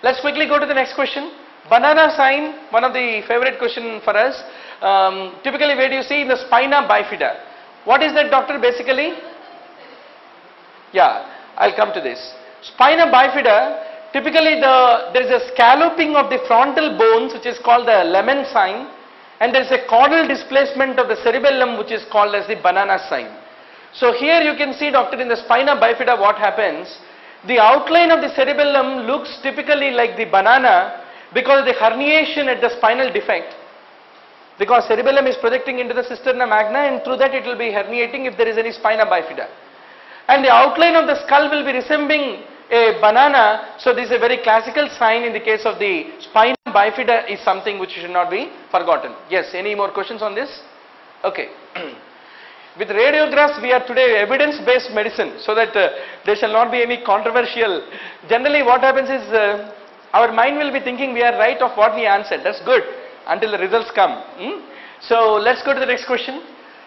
Let's quickly go to the next question. Banana sign, one of the favorite question for us. Typically, where do you see in the spina bifida? What is that, doctor, basically? Yeah, I'll come to this. Spina bifida, typically there is a scalloping of the frontal bones which is called the lemon sign, and there is a caudal displacement of the cerebellum which is called as the banana sign. So here you can see, doctor, in the spina bifida what happens. The outline of the cerebellum looks typically like the banana because of the herniation at the spinal defect. Because cerebellum is projecting into the cisterna magna, and through that it will be herniating if there is any spina bifida. And the outline of the skull will be resembling a banana. So this is a very classical sign in the case of the spina bifida, is something which should not be forgotten. Yes, any more questions on this? Okay. With radiographs, we are today evidence-based medicine, so that there shall not be any controversial. Generally what happens is our mind will be thinking we are right of what we answered. That's good until the results come. So let's go to the next question.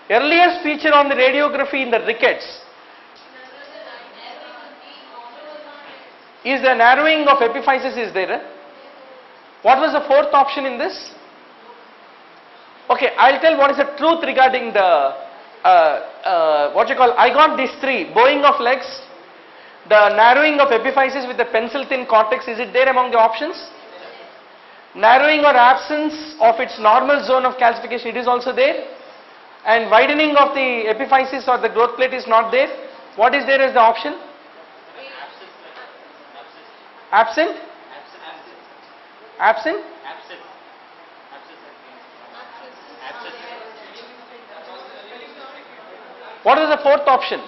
Earliest feature on the radiography in the rickets is the narrowing of epiphysis is there. What was the fourth option in this? Okay, I'll tell what is the truth regarding the what you call, I got these three: bowing of legs, the narrowing of epiphysis with the pencil thin cortex. Is it there among the options? Narrowing or absence of its normal zone of calcification, it is also there. And widening of the epiphysis or the growth plate is not there. What is there as the option? Absent? Absent? What is the fourth option?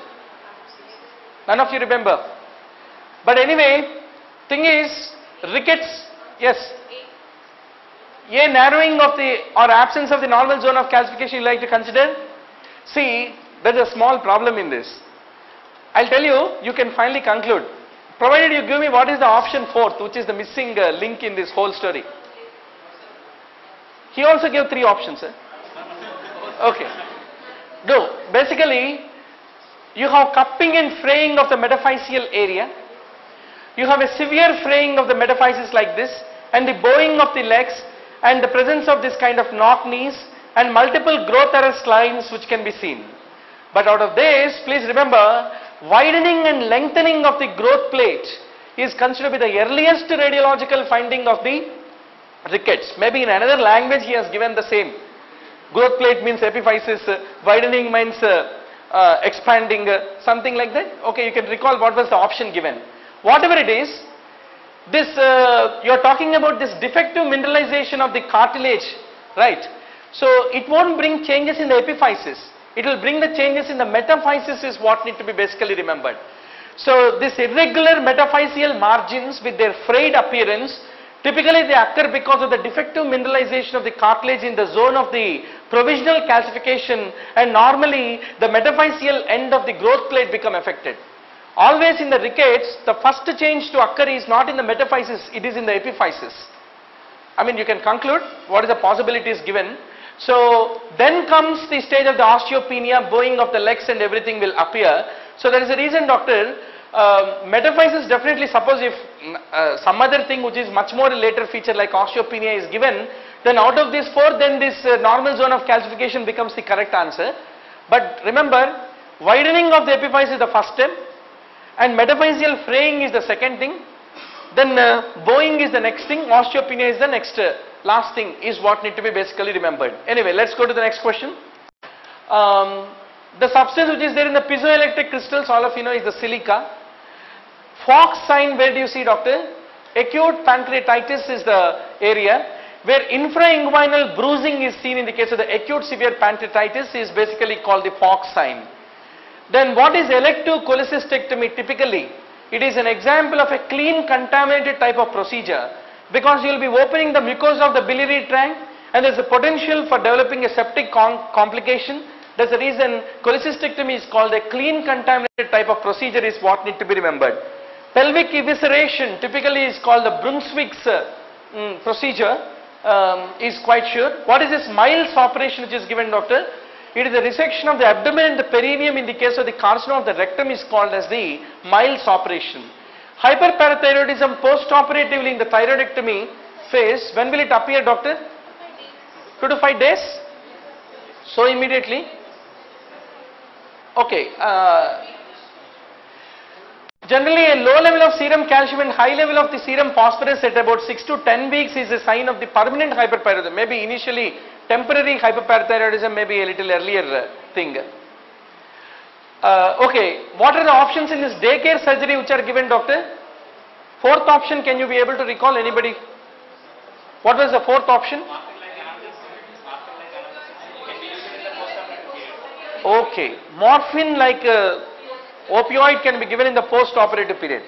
None of you remember. But anyway, thing is, rickets, yes. A, narrowing of the or absence of the normal zone of calcification you like to consider. See, there is a small problem in this. I'll tell you, you can finally conclude. Provided you give me what is the option fourth, which is the missing link in this whole story. He also gave three options. Okay. No, basically, you have cupping and fraying of the metaphyseal area. You have a severe fraying of the metaphysis like this, and the bowing of the legs, and the presence of this kind of knock knees, and multiple growth arrest lines which can be seen. But out of this, please remember, widening and lengthening of the growth plate is considered to be the earliest radiological finding of the rickets. Maybe in another language he has given the same. Growth plate means epiphysis, widening means expanding, something like that. Okay, you can recall what was the option given. Whatever it is, this you are talking about this defective mineralization of the cartilage, right? So it won't bring changes in the epiphysis. It will bring the changes in the metaphysis is what need to be basically remembered. So this irregular metaphyseal margins with their frayed appearance, typically they occur because of the defective mineralization of the cartilage in the zone of the provisional calcification, and normally the metaphyseal end of the growth plate become affected. Always in the rickets, the first change to occur is not in the metaphysis, it is in the epiphysis. I mean, you can conclude what is the possibilities given. So then comes the stage of the osteopenia, bowing of the legs and everything will appear. So there is a reason, doctor, metaphysis definitely, suppose if some other thing which is much more a later feature like osteopenia is given, then out of this four, then this normal zone of calcification becomes the correct answer. But remember, widening of the epiphysis is the first step, and metaphyseal fraying is the second thing, then bowing is the next thing, osteopenia is the next last thing, is what need to be basically remembered. Anyway, let's go to the next question. The substance which is there in the piezoelectric crystals, all of you know, is the silica. Fox sign, where do you see, doctor? Acute pancreatitis is the area where infrainguinal bruising is seen. In the case of the acute severe pancreatitis is basically called the Fox sign. Then what is elective cholecystectomy typically? It is an example of a clean contaminated type of procedure, because you will be opening the mucosa of the biliary tract and there is a potential for developing a septic complication. That's the reason cholecystectomy is called a clean contaminated type of procedure, is what need to be remembered. Pelvic evisceration typically is called the Brunswick's procedure, is quite sure. What is this Miles operation which is given, doctor? It is the resection of the abdomen and the perineum. In the case of the carcinoma of the rectum is called as the Miles operation. Hyperparathyroidism post-operatively in the thyroidectomy phase, when will it appear, doctor? 2 to 5 days? So immediately? Okay. Generally a low level of serum calcium and high level of the serum phosphorus at about 6 to 10 weeks is a sign of the permanent hyperparathyroidism. Maybe initially temporary hyperparathyroidism may be a little earlier thing. Okay, what are the options in this daycare surgery which are given, doctor? Fourth option, can you be able to recall anybody? What was the fourth option? Okay, morphine like opioid can be given in the post-operative period.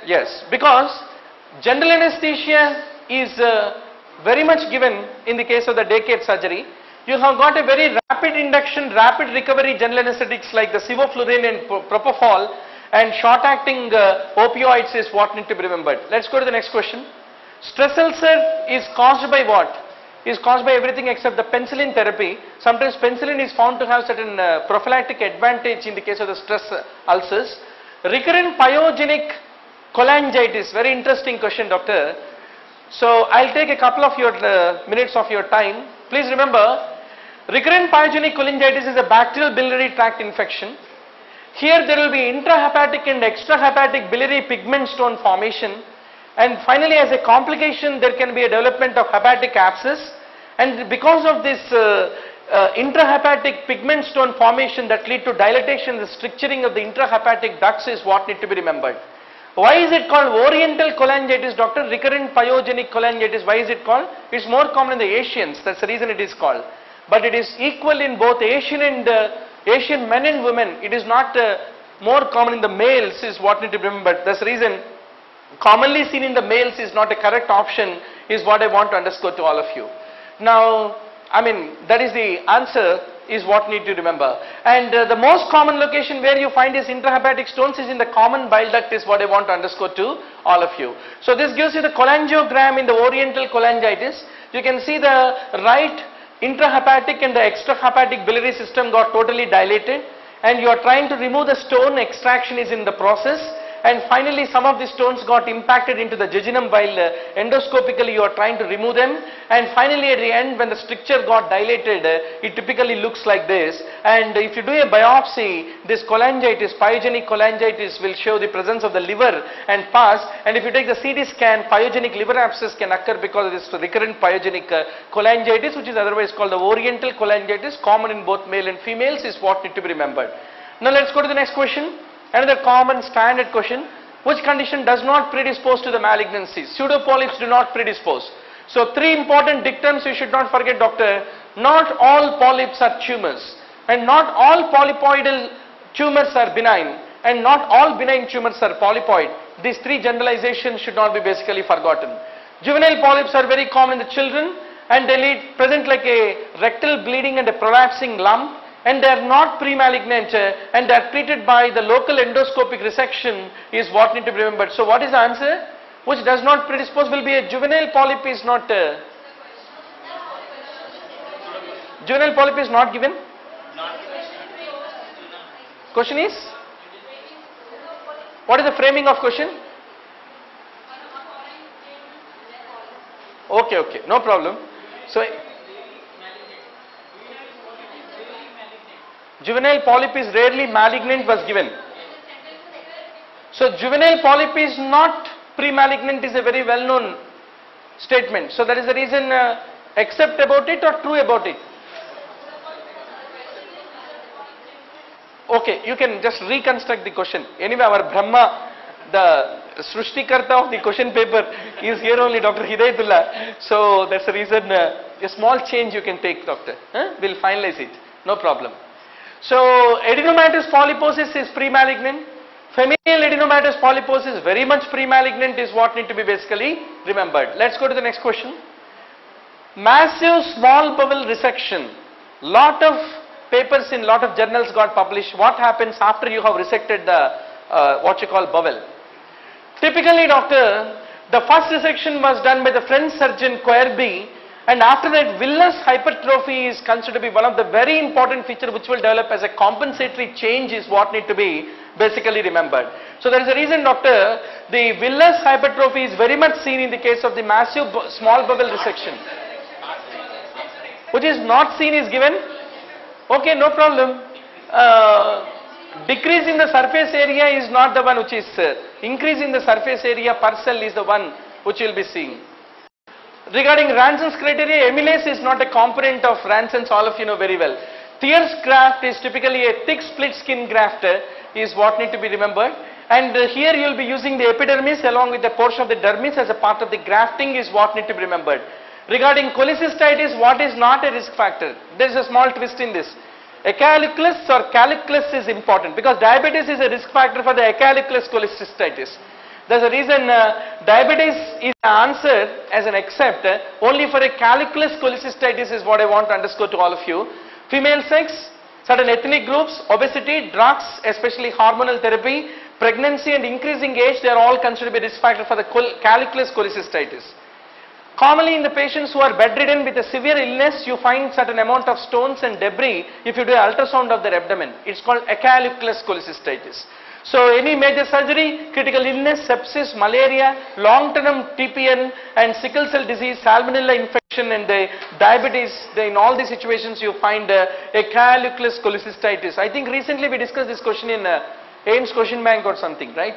Yes, because general anesthesia is very much given in the case of the daycare surgery. You have got a very rapid induction, rapid recovery general anesthetics like the sevoflurane and propofol, and short-acting opioids is what need to be remembered. Let's go to the next question. Stress ulcer is caused by what? Is caused by everything except the penicillin therapy. Sometimes penicillin is found to have certain prophylactic advantage in the case of the stress ulcers. Recurrent pyogenic cholangitis, very interesting question, doctor. So I'll take a couple of your minutes of your time. Please remember, recurrent pyogenic cholangitis is a bacterial biliary tract infection. Here there will be intrahepatic and extrahepatic biliary pigment stone formation, and finally as a complication there can be a development of hepatic abscess, and because of this intrahepatic pigment stone formation that lead to dilatation, the stricturing of the intrahepatic ducts is what need to be remembered. Why is it called oriental cholangitis, doctor? Recurrent pyogenic cholangitis, why is it called? It's more common in the Asians, that's the reason it is called. But it is equal in both Asian men and women. It is not more common in the males is what need to be remembered. That's the reason commonly seen in the males is not a correct option is what I want to underscore to all of you. Now, I mean, that is the answer is what need to remember. And the most common location where you find these intrahepatic stones is in the common bile duct is what I want to underscore to all of you. So this gives you the cholangiogram in the oriental cholangitis. You can see the right intrahepatic and the extrahepatic biliary system got totally dilated, and you are trying to remove the stone. Extraction is in the process, and finally some of the stones got impacted into the jejunum while endoscopically you are trying to remove them, and finally at the end when the stricture got dilated it typically looks like this. And if you do a biopsy, this cholangitis, pyogenic cholangitis will show the presence of the liver and pus, and if you take the CT scan, pyogenic liver abscess can occur because of this recurrent pyogenic cholangitis, which is otherwise called the oriental cholangitis, common in both male and females, is what need to be remembered. Now let's go to the next question. Another common standard question, which condition does not predispose to the malignancy? Pseudopolyps do not predispose. So three important dictums you should not forget, doctor. Not all polyps are tumors, and not all polypoidal tumors are benign, and not all benign tumors are polypoid. These three generalizations should not be basically forgotten. Juvenile polyps are very common in the children, and they present like a rectal bleeding and a prolapsing lump, and they are not pre-malignant, and they are treated by the local endoscopic resection is what need to be remembered. So what is the answer? Which does not predispose will be a juvenile polyp is not, juvenile polyp is not given? Question is? What is the framing of question? Okay, no problem. So juvenile polyp is rarely malignant was given. So juvenile polyp is not pre-malignant is a very well-known statement. So that is the reason except about it or true about it. Okay, you can just reconstruct the question. Anyway, our Brahma, the Srushtikarta of the question paper is here only, Dr. Hidayatullah. So that's the reason a small change you can take, doctor. We'll finalize it. No problem. So adenomatous polyposis is pre-malignant. Familial adenomatous polyposis very much pre-malignant is what need to be basically remembered. Let's go to the next question. Massive small bowel resection. Lot of papers in lot of journals got published. What happens after you have resected the what you call bowel? Typically, doctor, the first resection was done by the French surgeon Querby, and after that villous hypertrophy is considered to be one of the very important features which will develop as a compensatory change is what need to be basically remembered. So there is a reason, doctor, the villous hypertrophy is very much seen in the case of the massive small bowel resection. Which is not seen is given? Okay, no problem. Decrease in the surface area is not the one which is, increase in the surface area per cell is the one which you will be seeing. Regarding Ranson's criteria, amylase is not a component of Ranson's, all of you know very well. Thier's graft is typically a thick split skin graft is what need to be remembered. And here you will be using the epidermis along with the portion of the dermis as a part of the grafting is what need to be remembered. Regarding cholecystitis, what is not a risk factor? There is a small twist in this. Acalculus or calculus is important because diabetes is a risk factor for the acalculus cholecystitis. There's a reason diabetes is answered as an except only for a calculus cholecystitis is what I want to underscore to all of you. Female sex, certain ethnic groups, obesity, drugs, especially hormonal therapy, pregnancy and increasing age, they are all considered to be risk factor for the calculus cholecystitis. Commonly in the patients who are bedridden with a severe illness, you find certain amount of stones and debris if you do an ultrasound of their abdomen. It's called acalculus cholecystitis. So any major surgery, critical illness, sepsis, malaria, long-term TPN and sickle cell disease, salmonella infection and the diabetes, in all these situations you find acalculus cholecystitis. I think recently we discussed this question in AIIMS question bank or something, right?